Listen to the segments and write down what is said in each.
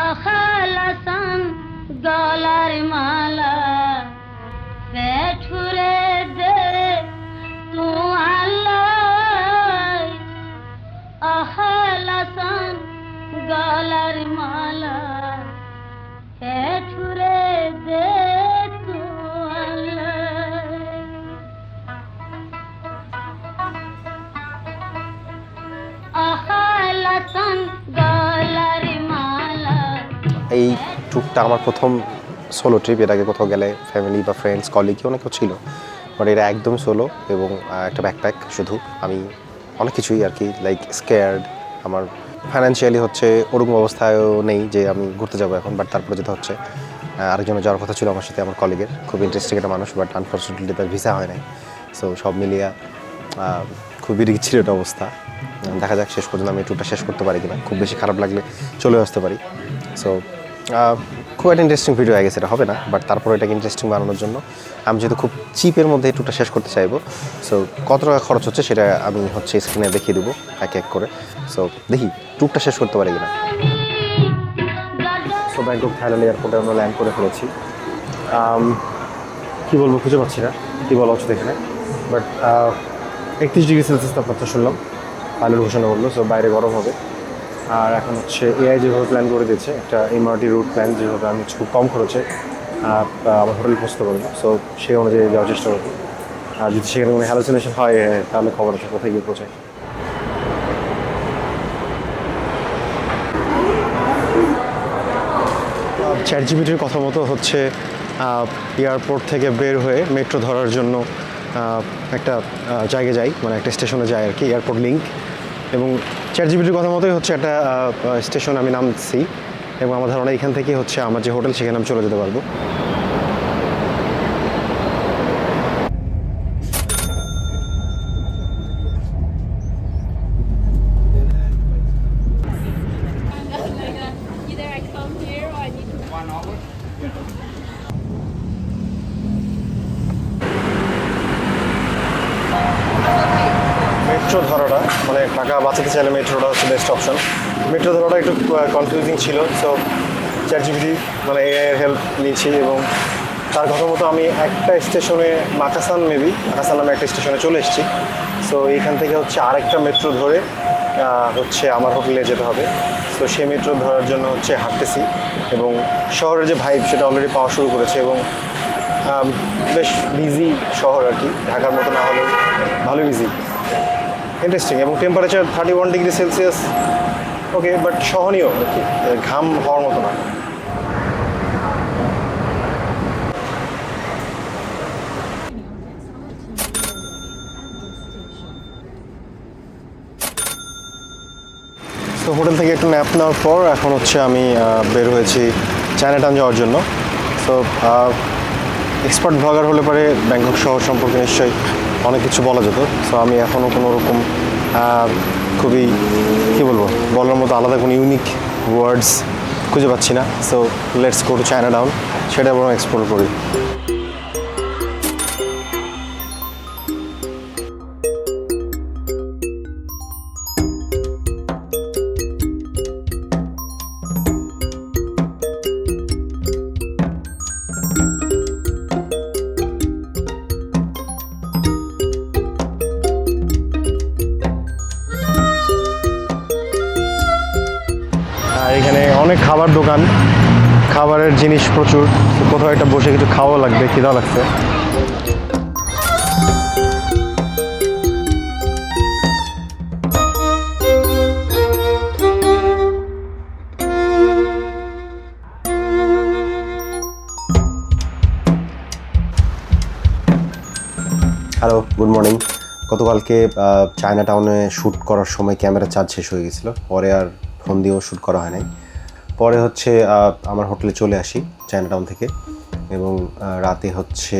আখালাসান গলার মালা পেঠুরে দে তু আল্লাহ আখালাসান গলার মালা পেঠুরে দে তু আল্লাহ আখালাসান গলার মালা। এই ট্যুরটা আমার প্রথম সোলো ট্রিপ। এর আগে কোথাও গেলে ফ্যামিলি বা ফ্রেন্ডস কলিগ অনেকেও ছিল, বাট এটা একদম সোলো এবং একটা ব্যাকপ্যাক শুধু। আমি অনেক কিছুই আর কি লাইক স্কেয়ার্ড। আমার ফাইন্যান্সিয়ালি হচ্ছে ওরকম অবস্থায়ও নেই যে আমি ঘুরতে যাবো এখন, বাট তারপরে যেতে হচ্ছে। আরেকজনের যাওয়ার কথা ছিল আমার সাথে, আমার কলিগের, খুব ইন্টারেস্টিং একটা মানুষ, বাট আনফর্চুনেটলি তার ভিসা হয় নাই। সো সব মিলিয়ে খুবই রিক্সির একটা অবস্থা। দেখা যাক শেষ পর্যন্ত আমি ট্যুরটা শেষ করতে পারি কিনা। খুব বেশি খারাপ লাগলে চলে আসতে পারি। সো খুব একটা ইন্টারেস্টিং ভিডিও হয়ে গেছে, এটা হবে না, বাট তারপরে এটাকে ইন্টারেস্টিং বানানোর জন্য আমি যেহেতু খুব চিপের মধ্যে ট্যুরটা শেষ করতে চাইবো, সো কত টাকা খরচ হচ্ছে সেটা আমি হচ্ছে স্ক্রিনে দেখিয়ে দেবো এক এক করে। সো দেখি ট্যুরটা শেষ করতে পারি কিনা। সো ব্যাংকক থাইল্যান্ড এয়ারপোর্টে আমরা ল্যান্ড করে ফেলেছি। কী বলবো, খুঁজে পাচ্ছি না কী বলা উচিত এখানে, বাট 31°C তাপমাত্রা শুনলাম পাইলট ঘোষণা করলো। সো বাইরে গরম হবে। আর এখন হচ্ছে এআই যেভাবে প্ল্যান করে দিয়েছে, একটা এমআরটি রুট প্ল্যান, যেভাবে আমি খুব কম খরচে আমার হোটেল পৌঁছতে পারবো। সো সেই অনুযায়ী যাওয়ার চেষ্টা করবো। আর যদি সেখানে কোনো হ্যালোসিনেশন হয় তাহলে খবর আছে কোথায় গিয়ে পৌঁছায়। চ্যাটজিপিটির কথা মতো হচ্ছে এয়ারপোর্ট থেকে বের হয়ে মেট্রো ধরার জন্য একটা জায়গায় যাই, মানে একটা স্টেশনে যাই আর কি, এয়ারপোর্ট লিঙ্ক। এবং চ্যাটজিপিটির কথা মতোই হচ্ছে একটা স্টেশন আমি নামছি, এবং আমার ধারণা এখান থেকে হচ্ছে আমার যে হোটেল সেখানে আমি চলে যেতে পারবো। মেট্রো ধরাটা মানে টাকা বাঁচাতে চাইলে মেট্রোটা হচ্ছে বেস্ট অপশন। মেট্রো ধরাটা একটু কনফিউজিং ছিল। সো চ্যাটজিপিটি মানে এআই এর হেল্প নিয়েছি, এবং তার কথা মতো আমি একটা স্টেশনে মাকাসান নামে একটা স্টেশনে চলে এসেছি। সো এইখান থেকে হচ্ছে আরেকটা মেট্রো ধরে হচ্ছে আমার হোটেলে যেতে হবে। সো সেই মেট্রো ধরার জন্য হচ্ছে হাঁটতেছি, এবং শহরের যে ভাইব সেটা অলরেডি পাওয়া শুরু করেছে, এবং বেশ বিজি শহর আর কি, ঢাকার মতো না হলেও ভালোই বিজি, ইন্টারেস্টিং। এবং টেম্পারেচার 31°C, ওকে, বাট সহনীয় আর কি, ঘাম হওয়ার মতো না। তো হোটেল থেকে একটু ন্যাপ নেওয়ার পর এখন হচ্ছে আমি বের হয়েছি চায়নাটাউন যাওয়ার জন্য। সো এক্সপার্ট ব্লগার হলে পরে ব্যাংকক শহর সম্পর্কে নিশ্চয়ই অনেক কিছু বলা যেত। সো আমি এখনও কোনো রকম খুবই কী বলবো, বলার মতো আলাদা কোনো ইউনিক ওয়ার্ডস খুঁজে পাচ্ছি না। So let's go to Chinatown, সেটা বরং এক্সপ্লোর করি। এখানে অনেক খাবার দোকান, খাবারের জিনিস প্রচুর। কোথাও একটা বসে কিছু খাওয়া লাগবে, খিদা লাগছে। Hello, good morning. গতকালকে চায়নাটাউনে শ্যুট করার সময় ক্যামেরা চার্জ শেষ হয়ে গেছিলো, পরে আর ফোন দিয়েও শ্যুট করা হয় নাই। পরে হচ্ছে আমার হোটেলে চলে আসি চায়নাটাউন থেকে, এবং রাতে হচ্ছে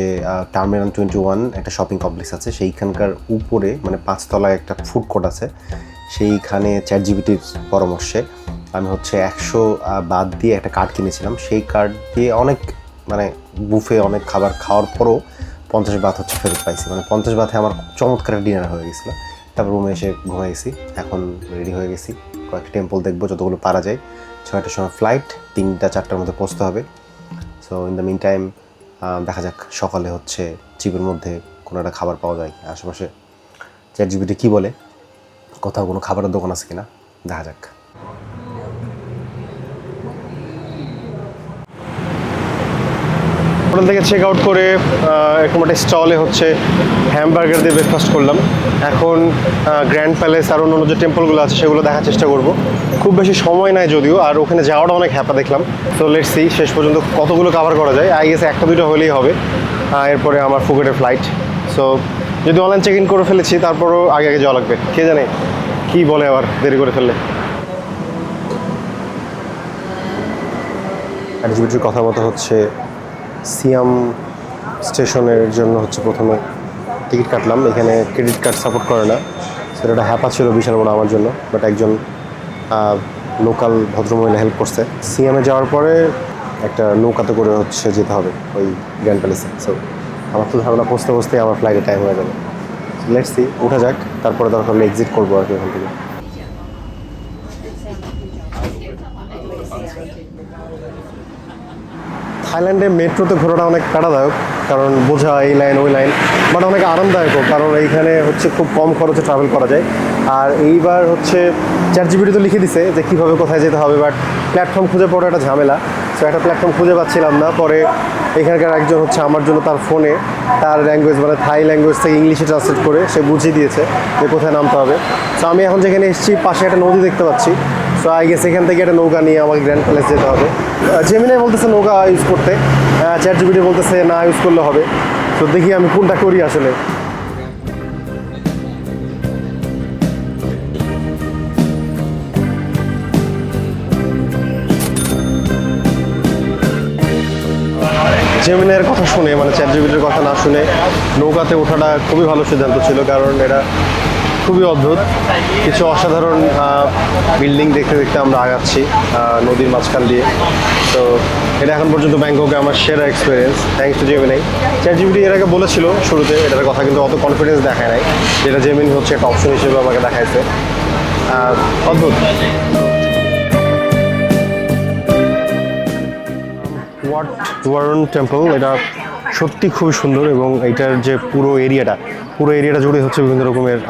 টার্মিনাল 21 একটা শপিং কমপ্লেক্স আছে, সেইখানকার উপরে মানে 5 তলায় একটা ফুড কোর্ট আছে। সেইখানে চ্যাটজিপিটির পরামর্শে আমি হচ্ছে 100 বাদ দিয়ে একটা কার্ড কিনেছিলাম। সেই কার্ড দিয়ে অনেক মানে বুফে অনেক খাবার খাওয়ার পরও 50 বাত হচ্ছে ফেরত পাইছি। মানে 50 বাতে আমার চমৎকার ডিনার হয়ে গেছিলো। তারপর রুমে এসে ঘুমাই গেছি। এখন রেডি হয়ে গেছি, কয়েকটা টেম্পল দেখবো যতগুলো পারা যায়। 6টার সময় ফ্লাইট, 3-4টার মধ্যে পৌঁছতে হবে। So in the meantime দেখা যাক সকালে হচ্ছে চিপের মধ্যে কোনো একটা খাবার পাওয়া যায় আশেপাশে। ChatGPT কী বলে, কোথাও কোনো খাবারের দোকান আছে কিনা, দেখা যাক। হোটেল থেকে চেক আউট করে এরকম একটা স্টলে হচ্ছে হ্যামবার্গার দিয়ে ব্রেকফাস্ট করলাম। এখন গ্র্যান্ড প্যালেস আর অন্য যে টেম্পলগুলো আছে সেগুলো দেখার চেষ্টা করব। খুব বেশি সময় নাই যদিও, আর ওখানে যাওয়াটা অনেক হ্যাপা দেখলাম। সো লেটস সি শেষ পর্যন্ত কতগুলো কভার করা যায়। আই গেস 1-2টা হলেই হবে। এরপরে আমার ফুকেটের ফ্লাইট। সো যদি অনলাইন চেক ইন করে ফেলেছি তারপরও আগে আগে যাওয়া লাগবে, কে জানে কী বলে আবার দেরি করে ফেললে। ChatGPTর কথা মতো হচ্ছে সিয়াম স্টেশনের জন্য হচ্ছে প্রথমে টিকিট কাটলাম। এখানে ক্রেডিট কার্ড সাপোর্ট করে না, সেটা একটা হ্যাপা ছিল বিশাল বড় আমার জন্য, বাট একজন লোকাল ভদ্রমহিলা হেল্প করছে। সিয়ামে যাওয়ার পরে একটা নৌকাতে করে হচ্ছে যেতে হবে ওই গ্র্যান্ড প্যালেসে। সো আমার তো ধারণা পৌঁছতে পৌঁছতেই আমার ফ্লাইটে টাইম হয়ে যাবে। লেটস সি, উঠা যাক, তারপরে দরকার হলে এক্সিট করবো আর কি ওখান থেকে। থাইল্যান্ডে মেট্রোতে ঘোরাটা অনেক প্যারাদায়ক, কারণ বোঝা এই লাইন ওই লাইন, বাট অনেক আরামদায়কও, কারণ এইখানে হচ্ছে খুব কম খরচে ট্রাভেল করা যায়। আর এইবার হচ্ছে ChatGPT তো লিখে দিছে যে কীভাবে কোথায় যেতে হবে, বাট প্ল্যাটফর্ম খুঁজে পড়ে একটা ঝামেলা। সো একটা প্ল্যাটফর্ম খুঁজে পাচ্ছিলাম না। পরে এখানকার একজন হচ্ছে আমার জন্য তার ফোনে তার ল্যাঙ্গুয়েজ মানে থাই ল্যাঙ্গুয়েজ থেকে ইংলিশে ট্রান্সলেট করে সে বুঝিয়ে দিয়েছে যে কোথায় নামতে হবে। সো আমি এখন যেখানে এসেছি পাশে একটা নদী দেখতে পাচ্ছি। সো আই গেস এখান থেকে একটা নৌকা নিয়ে আমাকে গ্র্যান্ড প্যালেস যেতে হবে। জেমিনাই বলতেছে নৌকা ইউজ করতে, ChatGPT বলতেছে না ইউজ করলে হবে। তো দেখি আমি কোনটা করি আসলে। জেমিনাইয়ের কথা শুনে মানে ChatGPTর কথা না শুনে নৌকাতে ওঠাটা খুবই ভালো সিদ্ধান্ত ছিল, কারণ এটা খুবই অদ্ভুত কিছু অসাধারণ বিল্ডিং দেখতে দেখতে আমরা আগাচ্ছি নদীর মাঝখান দিয়ে। তো এটা এখন পর্যন্ত ব্যাংককে আমার সেরা experience, thanks to Gemini. ChatGPT এর আগে বলেছিল শুরুতে এটার কথা, কিন্তু অত কনফিডেন্স দেখায় নাই, যেটা জেমিনি হচ্ছে একটা অপশন হিসেবে আমাকে দেখাইছে। অদ্ভুত। ওয়াট ওয়ারন টেম্পল, এটা সত্যি খুবই সুন্দর, এবং এইটার যে পুরো এরিয়াটা জুড়ে হচ্ছে বিভিন্ন রকমের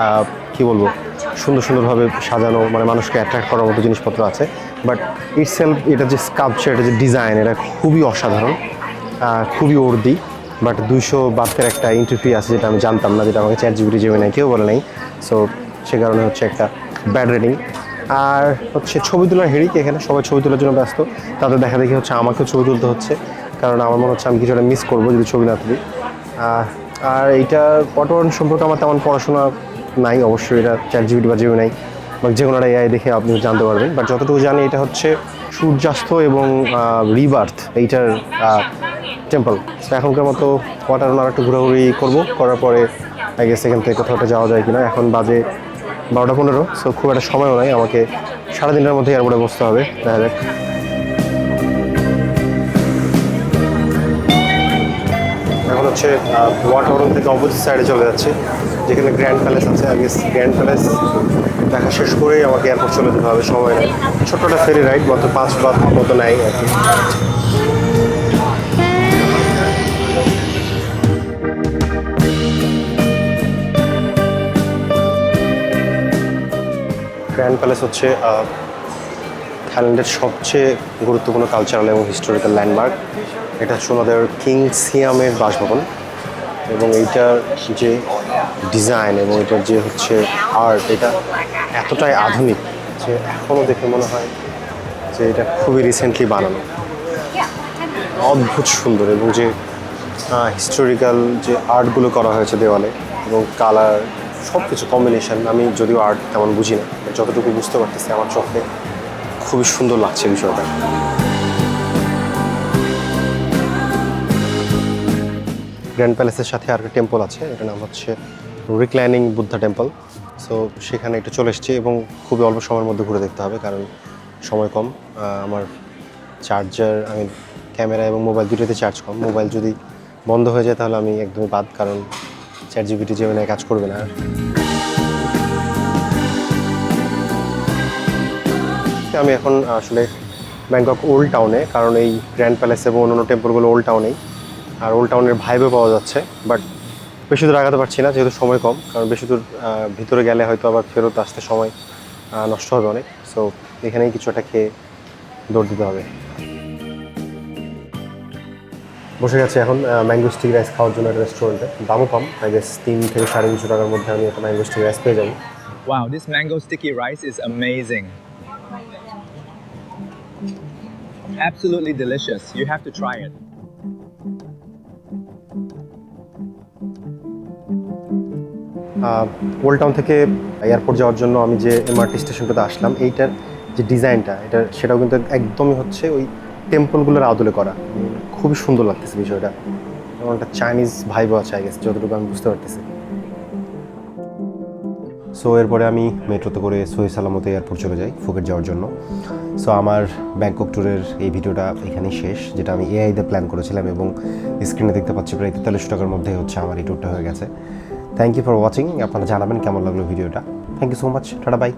কী বলবো সুন্দর সুন্দরভাবে সাজানো, মানে মানুষকে অ্যাট্রাক্ট করার মতো জিনিসপত্র আছে। বাট ইটসেলফ এটা যে স্কাল্পচার, এটা যে ডিজাইন, এটা খুবই অসাধারণ, খুবই উর্দি। বাট 200 বাতের একটা এন্ট্রি ফি আছে, যেটা আমি জানতাম না, যেটা আমাকে ChatGPT জেমিনাই কেউ বলে নাই। সো সে কারণে হচ্ছে একটা ব্যাড রেটিং। আর হচ্ছে ছবি তোলার হেরিক, এখানে সবাই ছবি তোলার জন্য ব্যস্ত, তাদের দেখা দেখি হচ্ছে আমাকেও ছবি তুলতে হচ্ছে, কারণ আমার মনে হচ্ছে আমি কিছুটা মিস করবো যদি ছবি না তুলি। আর এইটা ওয়াটারওয়ার্ল্ড সম্পর্কে আমার তেমন পড়াশোনা নাই, অবশ্যই এটা ChatGPT বা জেমিনাই বা যে কোনো একটা AI দেখে আপনি জানতে পারবেন। বাট যতটুকু জানি এটা হচ্ছে সূর্যাস্ত এবং রিবার্থ এইটার টেম্পল। তো এখনকার মতো ওয়াটারওয়ার্ল্ড আর একটু ঘোরাঘুরি করবো, করার পরে আই গেস এখান থেকে কোথাও একটা যাওয়া যায় কিনা। এখন বাজে 12টা 15, সো খুব একটা সময়ও নাই, আমাকে সারাদিনের মধ্যে এয়ারপোর্টে বসতে হবে। দেখা যাক। এখন হচ্ছে ওয়াটারওয়ার্ল্ড থেকে অপোজিট সাইডে চলে যাচ্ছে, যেখানে গ্র্যান্ড প্যালেস আছে। আই গেস গ্র্যান্ড প্যালেস দেখা শেষ করেই আমাকে এয়ারপোর্ট চলে যেতে হবে, সময় নেই। ছোট্ট একটা ফেরি রাইড, মাত্র 5 বাত মতো নেয় আর কি। গ্র্যান্ড প্যালেস হচ্ছে থাইল্যান্ডের সবচেয়ে গুরুত্বপূর্ণ কালচারাল এবং হিস্টোরিক্যাল ল্যান্ডমার্ক। এটা হচ্ছে ওনাদের কিং সিয়ামের বাসভবন, এবং এইটার যে ডিজাইন এবং এটার যে হচ্ছে আর্ট, এটা এতটাই আধুনিক যে এখনও দেখে মনে হয় যে এটা খুবই রিসেন্টলি বানানো। অদ্ভুত সুন্দর, এবং যে হিস্টোরিক্যাল যে আর্টগুলো করা হয়েছে দেওয়ালে এবং কালার সব কিছু কম্বিনেশন, আমি যদিও আর্ট তেমন বুঝি না, যতটুকু বুঝতে পারতেছি আমার চোখে খুবই সুন্দর লাগছে বিষয়টা। গ্র্যান্ড প্যালেসের সাথে আর একটা টেম্পল আছে, এটার নাম হচ্ছে রিক্লাইনিং বুদ্ধা টেম্পল। সো সেখানে একটু চলে এসেছি, এবং খুবই অল্প সময়ের মধ্যে ঘুরে দেখতে হবে, কারণ সময় কম। আমার চার্জার, আমি ক্যামেরা এবং মোবাইল দুটোতে চার্জ কম। মোবাইল যদি বন্ধ হয়ে যায় তাহলে আমি একদমই বাদ, কারণ ChatGPT জেমিনাই কাজ করবে না। আমি এখন আসলে ব্যাংকক ওল্ড টাউনে, কারণ এই গ্র্যান্ড প্যালেস এবং অন্যান্য টেম্পলগুলো ওল্ড টাউনেই, আর ওল্ড টাউনের ভাইবও পাওয়া যাচ্ছে। বাট বেশি দূর আগাতে পারছি না যেহেতু সময় কম, কারণ বেশি দূর ভিতরে গেলে হয়তো আবার ফেরত আসতে সময় নষ্ট হবে অনেক। সো এখানেই কিছু একটা খেয়ে দৌড় দিতে হবে। বসে গেছে এখন ম্যাঙ্গো স্টিক রাইস খাওয়ার জন্য একটা রেস্টুরেন্টে, দামও কম, আই গেস 3 থেকে 350 টাকার মধ্যে আমি একটা ম্যাঙ্গো স্টিক রাইস পেয়ে যাবো। Wow, this mango sticky rice is amazing. Absolutely delicious. You have to try it. Old town থেকে এয়ারপোর্ট যাওয়ার জন্য আমি যে এমআরটি স্টেশনটাতে আসলাম, এইটার যে ডিজাইনটা সেটাও কিন্তু একদমই হচ্ছে ওই টেম্পলগুলোর আদলে করা। খুবই সুন্দর লাগতেছে বিষয়টা, এবং একটা চাইনিজ ভাইবও আছে আই গেস, যতটুকু আমি বুঝতে পারতেছি। সো এরপরে আমি মেট্রোতে করে সহি সালামতে এয়ারপোর্ট চলে যাই ফুকেট যাওয়ার জন্য। সো আমার ব্যাংকক ট্যুরের এই ভিডিওটা এখানেই শেষ, যেটা আমি এআইতে প্ল্যান করেছিলাম, এবং স্ক্রিনে দেখতে পাচ্ছি প্রায় 43 টাকার মধ্যে হচ্ছে আমার এই ট্যুরটা হয়ে গেছে। Thank you for watching. আপনারা জানাবেন কেমন লাগলো ভিডিওটা। Thank you so much. Tata by.